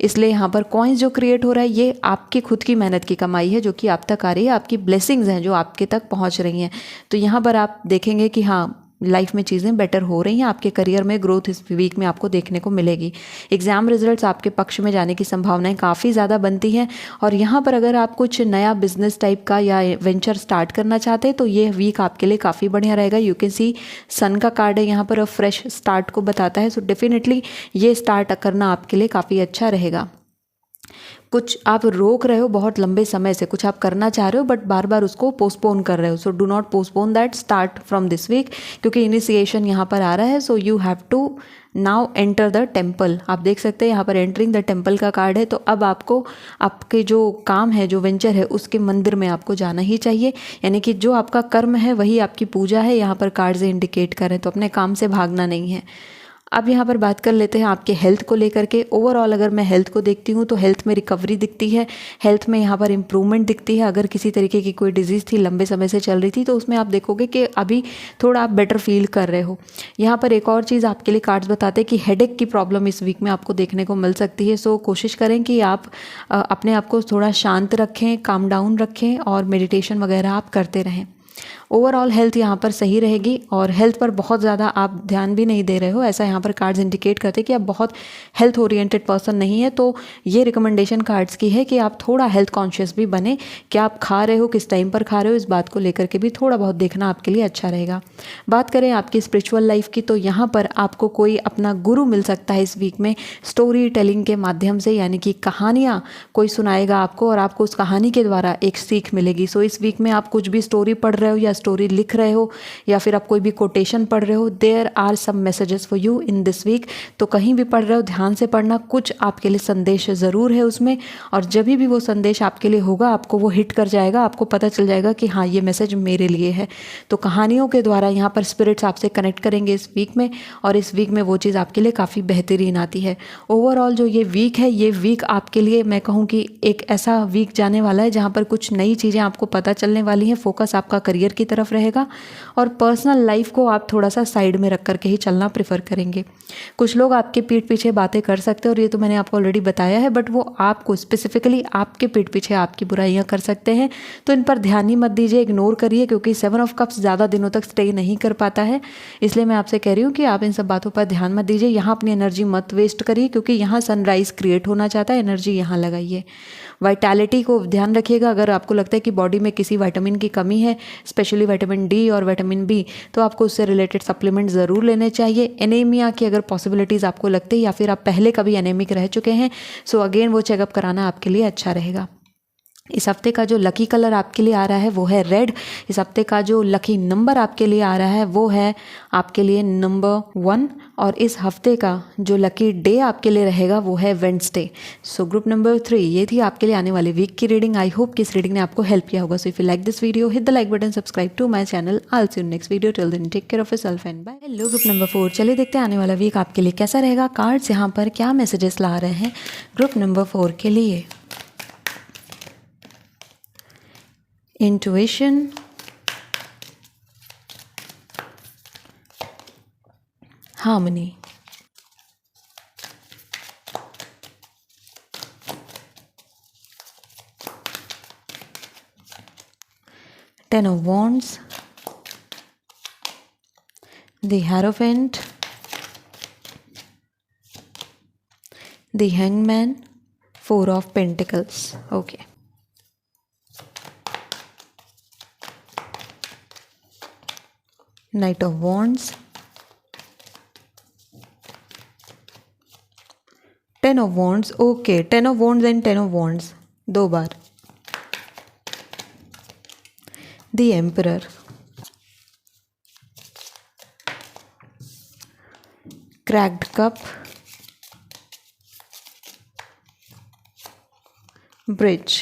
इसलिए यहाँ पर कॉइन्स जो क्रिएट हो रहा है ये आपकी खुद की मेहनत की कमाई है, जो कि आप तक आ रही है, आपकी ब्लेसिंग्स हैं जो आपके तक पहुँच रही हैं। तो यहाँ पर आप देखेंगे कि हाँ लाइफ में चीज़ें बेटर हो रही हैं, आपके करियर में ग्रोथ इस वीक में आपको देखने को मिलेगी। एग्ज़ाम रिजल्ट्स आपके पक्ष में जाने की संभावनाएं काफ़ी ज़्यादा बनती हैं। और यहाँ पर अगर आप कुछ नया बिजनेस टाइप का या वेंचर स्टार्ट करना चाहते हैं तो ये वीक आपके लिए काफ़ी बढ़िया रहेगा। यू कैन सी सन का कार्ड है यहाँ पर, फ्रेश स्टार्ट को बताता है। सो डेफिनेटली ये स्टार्ट करना आपके लिए काफ़ी अच्छा रहेगा। कुछ आप रोक रहे हो बहुत लंबे समय से, कुछ आप करना चाह रहे हो बट बार बार उसको पोस्टपोन कर रहे हो, so do not postpone that, start from this week, क्योंकि इनिशिएशन यहाँ पर आ रहा है। So you have to now enter the temple. आप देख सकते हैं यहाँ पर एंटरिंग द टेम्पल का कार्ड है। तो अब आपको आपके जो काम है, जो वेंचर है, उसके मंदिर में आपको जाना ही चाहिए, यानी कि जो आपका कर्म है वही आपकी पूजा है, यहाँ पर कार्ड से इंडिकेट करें। तो अपने काम से भागना नहीं है। अब यहाँ पर बात कर लेते हैं आपके हेल्थ को लेकर के। ओवरऑल अगर मैं हेल्थ को देखती हूँ तो हेल्थ में रिकवरी दिखती है, हेल्थ में यहाँ पर इम्प्रूवमेंट दिखती है। अगर किसी तरीके की कोई डिजीज़ थी, लंबे समय से चल रही थी, तो उसमें आप देखोगे कि अभी थोड़ा आप बेटर फील कर रहे हो। यहाँ पर एक और चीज़ आपके लिए कार्ड्स बताते हैं कि हेडेक की प्रॉब्लम इस वीक में आपको देखने को मिल सकती है। सो कोशिश करें कि आप अपने आप को थोड़ा शांत रखें, काम डाउन रखें और मेडिटेशन वगैरह आप करते रहें। ओवरऑल हेल्थ यहाँ पर सही रहेगी और हेल्थ पर बहुत ज़्यादा आप ध्यान भी नहीं दे रहे हो, ऐसा यहाँ पर कार्ड्स इंडिकेट करते हैं कि आप बहुत हेल्थ ओरिएंटेड पर्सन नहीं है। तो ये रिकमेंडेशन कार्ड्स की है कि आप थोड़ा हेल्थ कॉन्शियस भी बने, क्या आप खा रहे हो, किस टाइम पर खा रहे हो, इस बात को लेकर के भी थोड़ा बहुत देखना आपके लिए अच्छा रहेगा। बात करें आपकी स्पिरिचुअल लाइफ की, तो यहाँ पर आपको कोई अपना गुरु मिल सकता है इस वीक में स्टोरी टेलिंग के माध्यम से, यानी कि कहानियाँ कोई सुनाएगा आपको और आपको उस कहानी के द्वारा एक सीख मिलेगी। सो इस वीक में आप कुछ भी स्टोरी पढ़ रहे हो या स्टोरी लिख रहे हो या फिर आप कोई भी कोटेशन पढ़ रहे हो, there are some messages for you in this week. तो कहीं भी पढ़ रहे हो ध्यान से पढ़ना, कुछ आपके लिए संदेश ज़रूर है उसमें, और जब भी वो संदेश आपके लिए होगा आपको वो हिट कर जाएगा, आपको पता चल जाएगा कि हाँ ये मैसेज मेरे लिए है। तो कहानियों के द्वारा यहाँ पर स्पिरिट्स आपसे कनेक्ट करेंगे इस वीक में, और इस वीक में वो चीज़ आपके लिए काफ़ी बेहतरीन आती है। ओवरऑल जो ये वीक है, ये वीक आपके लिए मैं कहूँ कि एक ऐसा वीक जाने वाला है जहाँ पर कुछ नई चीज़ें आपको पता चलने वाली हैं। फोकस आपका करियर की तरफ रहेगा और पर्सनल लाइफ को आप थोड़ा सा साइड में रख करके ही चलना प्रेफर करेंगे। कुछ लोग आपके पीठ पीछे बातें कर सकते हैं और ये तो मैंने आपको ऑलरेडी बताया है, बट वो आपको स्पेसिफिकली आपके पीठ पीछे आपकी बुराइयां कर सकते हैं, तो इन पर ध्यान ही मत दीजिए, इग्नोर करिए, क्योंकि 7 ऑफ कप्स ज़्यादा दिनों तक स्टे नहीं कर पाता है। इसलिए मैं आपसे कह रही हूँ कि आप इन सब बातों पर ध्यान मत दीजिए, यहाँ अपनी एनर्जी मत वेस्ट करिए, क्योंकि यहाँ सनराइज क्रिएट होना चाहता है, एनर्जी यहाँ लगाइए। वाइटैलिटी को ध्यान रखिएगा, अगर आपको लगता है कि बॉडी में किसी विटामिन की कमी है, स्पेशली विटामिन डी और विटामिन बी, तो आपको उससे रिलेटेड सप्लीमेंट ज़रूर लेने चाहिए। एनीमिया की अगर पॉसिबिलिटीज़ आपको लगती है या फिर आप पहले कभी एनीमिक रह चुके हैं, सो अगेन वो चेकअप कराना आपके लिए अच्छा रहेगा। इस हफ्ते का जो लकी कलर आपके लिए आ रहा है वो है रेड। इस हफ्ते का जो लकी नंबर आपके लिए आ रहा है वो है आपके लिए नंबर 1, और इस हफ्ते का जो लकी डे आपके लिए रहेगा वो है वेडनेसडे। सो ग्रुप नंबर 3, ये थी आपके लिए आने वाले वीक की रीडिंग। आई होप कि इस रीडिंग ने आपको हेल्प किया होगा। So if you like this video, hit the like button, subscribe to my channel. I will see you next video, till then take care of yourself and bye. Hello group number 4, चलिए देखते हैं आने वाला week आपके लिए कैसा रहेगा। Cards यहाँ पर क्या मैसेजेस ला रहे हैं ग्रुप नंबर 4 के लिए। Intuition, harmony, Ten of Wands, the Hierophant, the Hangman, Four of Pentacles. Okay. Knight of Wands, Ten of Wands. Okay, Ten of Wands and Ten of Wands 2 bar. The Emperor, Cracked Cup, Bridge.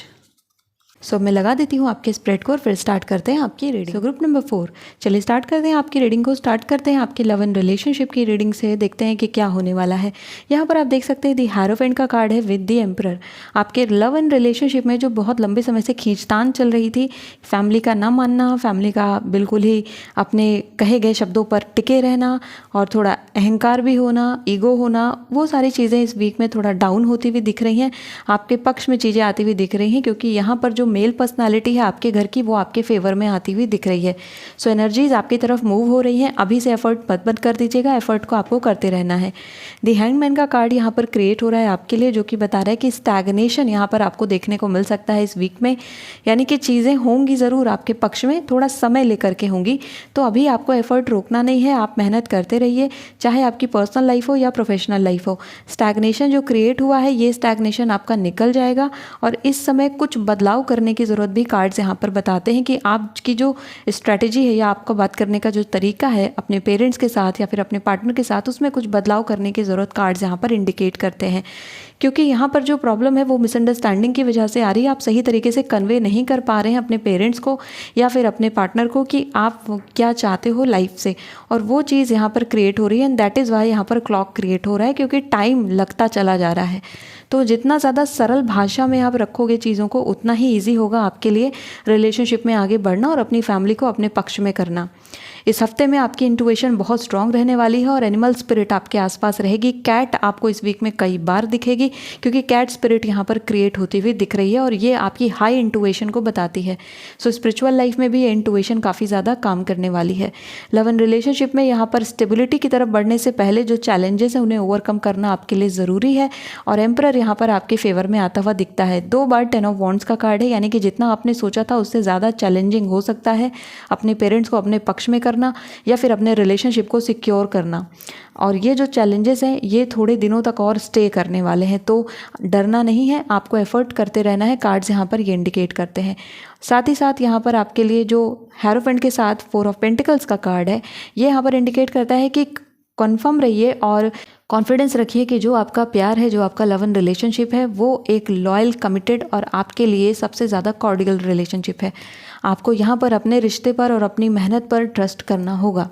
सो मैं लगा देती हूँ आपके spread को और फिर start करते हैं आपकी रीडिंग। तो ग्रुप नंबर 4, चलिए स्टार्ट करते हैं आपकी रीडिंग को। स्टार्ट करते हैं आपकी लव एंड रिलेशनशिप की रीडिंग से, देखते हैं कि क्या होने वाला है। यहाँ पर आप देख सकते हैं दी हायरोफेंट का कार्ड है विद दी एम्परर। आपके लव एंड रिलेशनशिप में जो बहुत लंबे समय से खींचतान चल रही थी, फैमिली का ना मानना, फैमिली का बिल्कुल ही अपने कहे गए शब्दों पर टिके रहना और थोड़ा अहंकार भी होना, ईगो होना, वो सारी चीज़ें इस वीक में थोड़ा डाउन होती हुई दिख रही हैं। आपके पक्ष में चीज़ें आती हुई दिख रही हैं, क्योंकि यहाँ पर जो मेल पर्सनालिटी है आपके घर की वो आपके फेवर में आती हुई दिख रही है। सो एनर्जीज आपकी तरफ मूव हो रही हैं। अभी से एफर्ट मत बंद कर दीजिएगा, एफर्ट को आपको करते रहना है। द हैंगमैन का कार्ड यहाँ पर क्रिएट हो रहा है आपके लिए, जो कि बता रहा है कि स्टैग्नेशन यहाँ पर आपको देखने को मिल सकता है इस वीक में, यानी कि चीज़ें होंगी ज़रूर आपके पक्ष में, थोड़ा समय लेकर के होंगी। तो अभी आपको एफर्ट रोकना नहीं है, आप मेहनत करते रहिए, चाहे आपकी पर्सनल लाइफ हो या प्रोफेशनल लाइफ हो। स्टैग्नेशन जो क्रिएट हुआ है, ये स्टैग्नेशन आपका निकल जाएगा और इस समय कुछ बदलाव करने की ज़रूरत भी कार्ड्स यहाँ पर बताते हैं कि आपकी जो स्ट्रैटेजी है या आपका बात करने का जो तरीका है अपने पेरेंट्स के साथ या फिर अपने पार्टनर के साथ, उसमें कुछ बदलाव करने की ज़रूरत कार्ड्स यहाँ पर इंडिकेट करते हैं। क्योंकि यहाँ पर जो प्रॉब्लम है वो मिसअंडरस्टैंडिंग की वजह से आ रही है। आप सही तरीके से कन्वे नहीं कर पा रहे हैं अपने पेरेंट्स को या फिर अपने पार्टनर को कि आप क्या चाहते हो लाइफ से, और वो चीज़ यहाँ पर क्रिएट हो रही है। एंड दैट इज़ वाई यहाँ पर क्लॉक क्रिएट हो रहा है, क्योंकि टाइम लगता चला जा रहा है। तो जितना ज़्यादा सरल भाषा में आप रखोगे चीज़ों को, उतना ही ईजी होगा आपके लिए रिलेशनशिप में आगे बढ़ना और अपनी फैमिली को अपने पक्ष में करना। इस हफ्ते में आपकी इंट्यूशन बहुत स्ट्रांग रहने वाली है और एनिमल स्पिरिट आपके आसपास रहेगी। कैट आपको इस वीक में कई बार दिखेगी क्योंकि कैट स्पिरिट यहाँ पर क्रिएट होती हुई दिख रही है और ये आपकी हाई इंट्यूशन को बताती है। सो स्पिरिचुअल लाइफ में भी ये इंट्यूशन काफ़ी ज़्यादा काम करने वाली है। लव एंड रिलेशनशिप में यहाँ पर स्टेबिलिटी की तरफ बढ़ने से पहले जो चैलेंजेस हैं उन्हें ओवरकम करना आपके लिए ज़रूरी है और एम्परर यहाँ पर आपके फेवर में आता हुआ दिखता है। 2 बार 10 ऑफ वॉन्ड्स का कार्ड है, यानी कि जितना आपने सोचा था उससे ज़्यादा चैलेंजिंग हो सकता है अपने पेरेंट्स को अपने पक्ष में करना या फिर अपने रिलेशनशिप को सिक्योर करना। और ये जो चैलेंजेस हैं ये थोड़े दिनों तक और स्टे करने वाले हैं, तो डरना नहीं है, आपको एफर्ट करते रहना है। कार्ड्स यहाँ पर ये इंडिकेट करते हैं। साथ ही साथ यहाँ पर आपके लिए जो हेरोफेंट के साथ 4 ऑफ पेंटिकल्स का कार्ड है ये यहाँ पर इंडिकेट करता है कि कन्फर्म रहिए और कॉन्फिडेंस रखिए कि जो आपका प्यार है, जो आपका लव एंड रिलेशनशिप है वो एक लॉयल, कमिटेड और आपके लिए सबसे ज़्यादा कॉर्डियल रिलेशनशिप है। आपको यहाँ पर अपने रिश्ते पर और अपनी मेहनत पर ट्रस्ट करना होगा।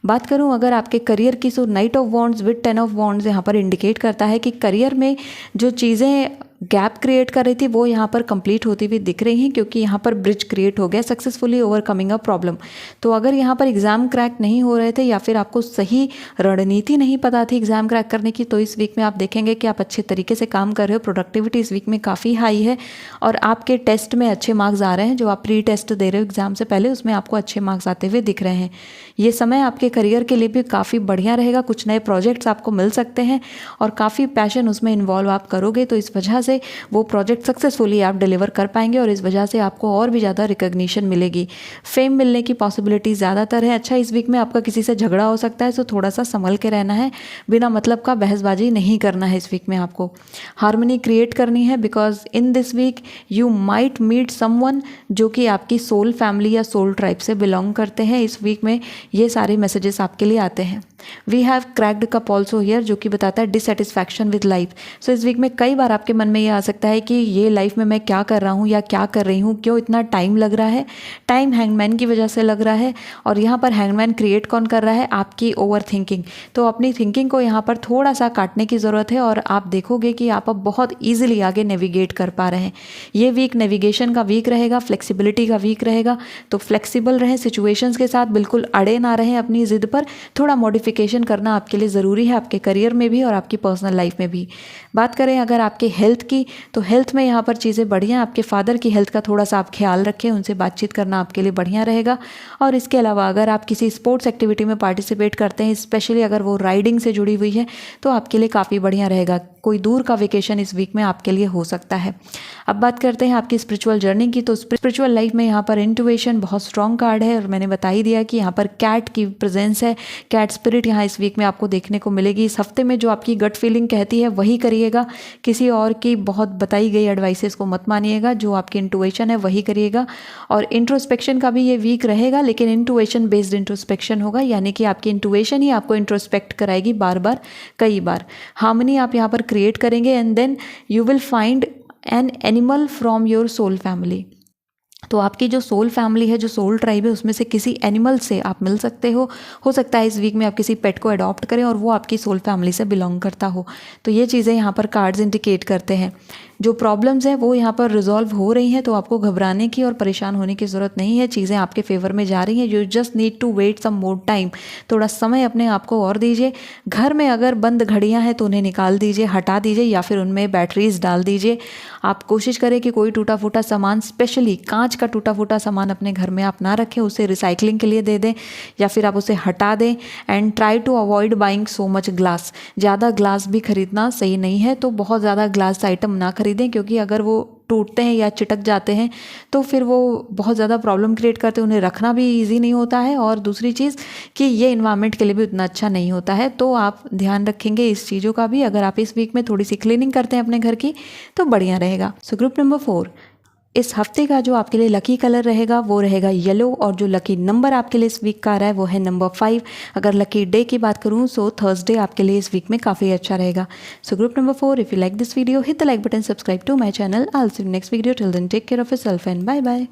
बात करूँ अगर आपके करियर की, so knight of wands with 10 of wands यहाँ पर इंडिकेट करता है कि करियर में जो चीज़ें गैप क्रिएट कर रही थी वो यहाँ पर कंप्लीट होती हुई दिख रही हैं क्योंकि यहाँ पर ब्रिज क्रिएट हो गया, सक्सेसफुली ओवरकमिंग अ प्रॉब्लम। तो अगर यहाँ पर एग्ज़ाम क्रैक नहीं हो रहे थे या फिर आपको सही रणनीति नहीं पता थी एग्ज़ाम क्रैक करने की, तो इस वीक में आप देखेंगे कि आप अच्छे तरीके से काम कर रहे हो। प्रोडक्टिविटी इस वीक में काफ़ी हाई है और आपके टेस्ट में अच्छे मार्क्स आ रहे हैं। जो आप प्री टेस्ट दे रहे हो एग्ज़ाम से पहले उसमें आपको अच्छे मार्क्स आते हुए दिख रहे हैं। ये समय आपके करियर के लिए भी काफ़ी बढ़िया रहेगा। कुछ नए प्रोजेक्ट्स आपको मिल सकते हैं और काफ़ी पैशन उसमें इन्वॉल्व आप करोगे, तो इस वजह से वो प्रोजेक्ट सक्सेसफुली आप डिलीवर कर पाएंगे और इस वजह से आपको और भी ज़्यादा रिकग्निशन मिलेगी। फेम मिलने की पॉसिबिलिटी ज़्यादातर है। अच्छा, इस वीक में आपका किसी से झगड़ा हो सकता है, तो थोड़ा सा संभल के रहना है, बिना मतलब का बहसबाजी नहीं करना है। इस वीक में आपको हार्मनी क्रिएट करनी है because in this week you might meet someone जो कि आपकी सोल फैमिली या सोल ट्राइब से बिलोंग करते हैं। इस वीक में ये सारे मैसेजेस आपके लिए आते हैं। We have cracked cup also here जो कि बताता है डिससेटिस्फैक्शन विद लाइफ। सो इस वीक में कई बार आपके मन में ये आ सकता है कि ये लाइफ में मैं क्या कर रहा हूँ या क्या कर रही हूँ, क्यों इतना टाइम लग रहा है। टाइम हैंगमैन की वजह से लग रहा है और यहाँ पर हैंगमैन क्रिएट कौन कर रहा है, आपकी ओवर थिंकिंग। तो अपनी थिंकिंग को यहाँ पर थोड़ा सा काटने की ज़रूरत है और आप देखोगे कि आप अब बहुत ईजिली आगे नेविगेट कर पा रहे हैं। ये वीक नेविगेशन का वीक रहेगा, फ्लेक्सिबिलिटी का वीक रहेगा, तो फ्लेक्सिबल रहें सिचुएशंस के साथ, बिल्कुल अड़े ना रहें अपनी ज़िद पर। थोड़ा मॉडिफिकेशन करना आपके लिए ज़रूरी है, आपके करियर में भी और आपकी पर्सनल लाइफ में भी। बात करें अगर आपके हेल्थ की, तो हेल्थ में यहाँ पर चीज़ें बढ़िया। आपके फादर की हेल्थ का थोड़ा सा आप ख्याल रखें, उनसे बातचीत करना आपके लिए बढ़िया रहेगा। और इसके अलावा अगर आप किसी स्पोर्ट्स एक्टिविटी में पार्टिसिपेट करते हैं, स्पेशली अगर वो राइडिंग से जुड़ी हुई है, तो आपके लिए काफ़ी बढ़िया रहेगा। कोई दूर का वेकेशन इस वीक में आपके लिए हो सकता है। अब बात करते हैं आपकी स्पिरिचुअल जर्नी की, तो स्पिरिचुअल लाइफ में यहाँ पर इंट्यूशन बहुत स्ट्रॉन्ग कार्ड है और मैंने बता ही दिया कि यहाँ पर कैट की प्रेजेंस है। कैट स्पिरिट यहाँ इस वीक में आपको देखने को मिलेगी। इस हफ्ते में जो आपकी गट फीलिंग कहती है वही करिएगा, किसी और की बहुत बताई गई एडवाइसेस को मत मानिएगा। जो आपकी इंट्यूशन है वही करिएगा। और इंट्रोस्पेक्शन का भी ये वीक रहेगा, लेकिन इंट्यूशन बेस्ड इंट्रोस्पेक्शन होगा, यानी कि आपकी इंट्यूशन ही आपको इंट्रोस्पेक्ट कराएगी बार बार, कई बार। हार्मनी आप यहाँ पर क्रिएट करेंगे and then you will find an animal from your soul family. तो आपकी जो सोल फैमिली है, जो सोल ट्राइब है, उसमें से किसी एनिमल से आप मिल सकते हो सकता है इस वीक में आप किसी पेट को अडॉप्ट करें और वो आपकी सोल फैमिली से बिलोंग करता हो। तो ये चीज़ें यहाँ पर कार्ड्स इंडिकेट करते हैं। जो प्रॉब्लम्स हैं वो यहाँ पर रिजॉल्व हो रही हैं, तो आपको घबराने की और परेशान होने की ज़रूरत नहीं है। चीज़ें आपके फेवर में जा रही हैं। You just need to wait some more time. थोड़ा समय अपने आप को और दीजिए। घर में अगर बंद घड़ियाँ हैं तो उन्हें निकाल दीजिए, हटा दीजिए या फिर उनमें बैटरीज डाल दीजिए। आप कोशिश करें कि कोई टूटा फूटा सामान, स्पेशली कांच का टूटा फूटा सामान अपने घर में आप ना रखें, उसे रिसाइकलिंग के लिए दे दें या फिर आप उसे हटा दें। And try to avoid buying so much glass. ज़्यादा ग्लास भी खरीदना सही नहीं है, तो बहुत ज़्यादा ग्लास आइटम ना खरीदें, क्योंकि अगर वो टूटते हैं या चिटक जाते हैं तो फिर वो बहुत ज़्यादा प्रॉब्लम क्रिएट करते हैं। उन्हें रखना भी इजी नहीं होता है और दूसरी चीज़ कि ये इन्वायरमेंट के लिए भी उतना अच्छा नहीं होता है। तो आप ध्यान रखेंगे इस चीज़ों का भी। अगर आप इस वीक में थोड़ी सी क्लीनिंग करते हैं अपने घर की तो बढ़िया रहेगा। सो ग्रुप नंबर 4, इस हफ्ते का जो आपके लिए लकी कलर रहेगा वो रहेगा येलो और जो लकी नंबर आपके लिए इस वीक का आ रहा है वो है नंबर 5। अगर लकी डे की बात करूँ सो थर्सडे आपके लिए इस वीक में काफ़ी अच्छा रहेगा। So group number 4, if you like this video hit the like button, subscribe to my channel. I will see you next video. Till then take care of yourself and bye bye.